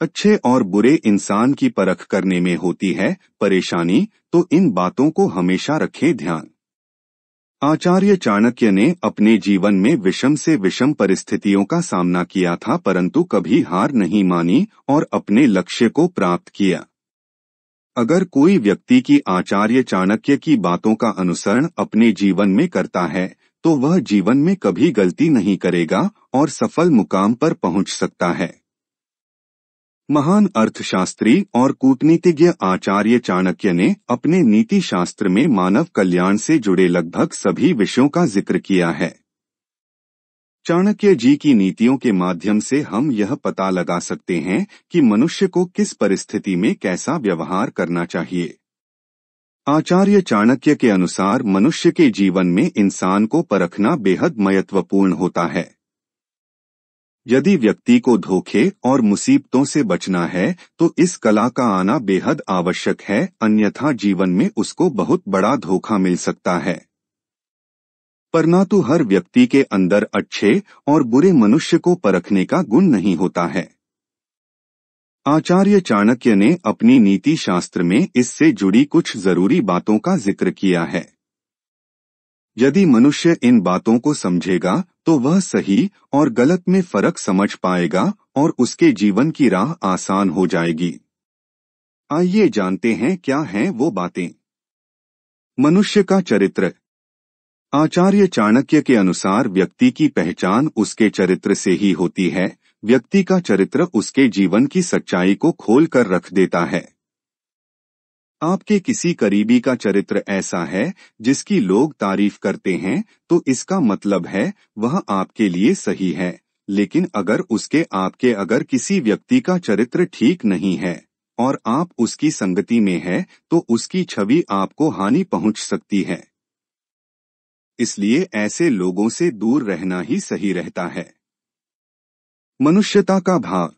अच्छे और बुरे इंसान की परख करने में होती है परेशानी, तो इन बातों को हमेशा रखें ध्यान। आचार्य चाणक्य ने अपने जीवन में विषम से विषम परिस्थितियों का सामना किया था, परंतु कभी हार नहीं मानी और अपने लक्ष्य को प्राप्त किया। अगर कोई व्यक्ति की आचार्य चाणक्य की बातों का अनुसरण अपने जीवन में करता है, तो वह जीवन में कभी गलती नहीं करेगा और सफल मुकाम पर पहुंच सकता है। महान अर्थशास्त्री और कूटनीतिज्ञ आचार्य चाणक्य ने अपने नीति शास्त्र में मानव कल्याण से जुड़े लगभग सभी विषयों का जिक्र किया है। चाणक्य जी की नीतियों के माध्यम से हम यह पता लगा सकते हैं कि मनुष्य को किस परिस्थिति में कैसा व्यवहार करना चाहिए। आचार्य चाणक्य के अनुसार मनुष्य के जीवन में इंसान को परखना बेहद महत्वपूर्ण होता है। यदि व्यक्ति को धोखे और मुसीबतों से बचना है, तो इस कला का आना बेहद आवश्यक है, अन्यथा जीवन में उसको बहुत बड़ा धोखा मिल सकता है। परंतु हर व्यक्ति के अंदर अच्छे और बुरे मनुष्य को परखने का गुण नहीं होता है। आचार्य चाणक्य ने अपनी नीति शास्त्र में इससे जुड़ी कुछ जरूरी बातों का जिक्र किया है। यदि मनुष्य इन बातों को समझेगा, तो वह सही और गलत में फर्क समझ पाएगा और उसके जीवन की राह आसान हो जाएगी। आइए जानते हैं क्या हैं वो बातें। मनुष्य का चरित्र। आचार्य चाणक्य के अनुसार व्यक्ति की पहचान उसके चरित्र से ही होती है। व्यक्ति का चरित्र उसके जीवन की सच्चाई को खोल कर रख देता है। आपके किसी करीबी का चरित्र ऐसा है जिसकी लोग तारीफ करते हैं, तो इसका मतलब है वह आपके लिए सही है। लेकिन अगर किसी व्यक्ति का चरित्र ठीक नहीं है और आप उसकी संगति में है, तो उसकी छवि आपको हानि पहुंच सकती है। इसलिए ऐसे लोगों से दूर रहना ही सही रहता है। मनुष्यता का भाव।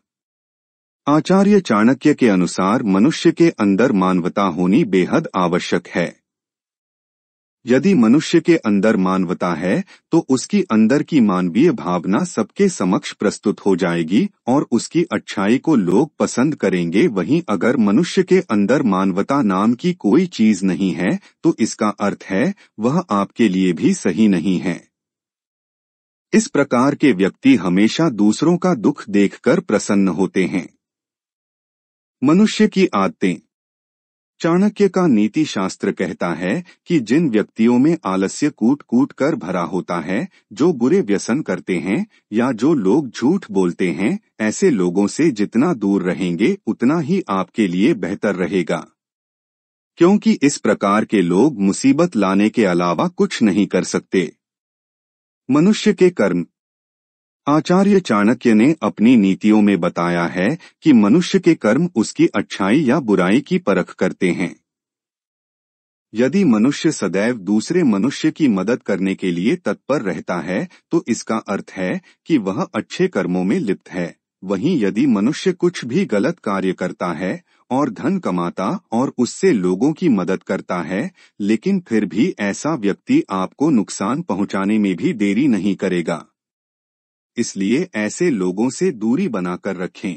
आचार्य चाणक्य के अनुसार मनुष्य के अंदर मानवता होनी बेहद आवश्यक है। यदि मनुष्य के अंदर मानवता है, तो उसकी अंदर की मानवीय भावना सबके समक्ष प्रस्तुत हो जाएगी और उसकी अच्छाई को लोग पसंद करेंगे। वहीं अगर मनुष्य के अंदर मानवता नाम की कोई चीज नहीं है, तो इसका अर्थ है वह आपके लिए भी सही नहीं है। इस प्रकार के व्यक्ति हमेशा दूसरों का दुख देखकर प्रसन्न होते हैं। मनुष्य की आदतें। चाणक्य का नीति शास्त्र कहता है कि जिन व्यक्तियों में आलस्य कूट कूट कर भरा होता है, जो बुरे व्यसन करते हैं या जो लोग झूठ बोलते हैं, ऐसे लोगों से जितना दूर रहेंगे उतना ही आपके लिए बेहतर रहेगा, क्योंकि इस प्रकार के लोग मुसीबत लाने के अलावा कुछ नहीं कर सकते। मनुष्य के कर्म। आचार्य चाणक्य ने अपनी नीतियों में बताया है कि मनुष्य के कर्म उसकी अच्छाई या बुराई की परख करते हैं। यदि मनुष्य सदैव दूसरे मनुष्य की मदद करने के लिए तत्पर रहता है, तो इसका अर्थ है कि वह अच्छे कर्मों में लिप्त है। वहीं यदि मनुष्य कुछ भी गलत कार्य करता है और धन कमाता और उससे लोगों की मदद करता है, लेकिन फिर भी ऐसा व्यक्ति आपको नुकसान पहुंचाने में भी देरी नहीं करेगा। इसलिए ऐसे लोगों से दूरी बनाकर रखें।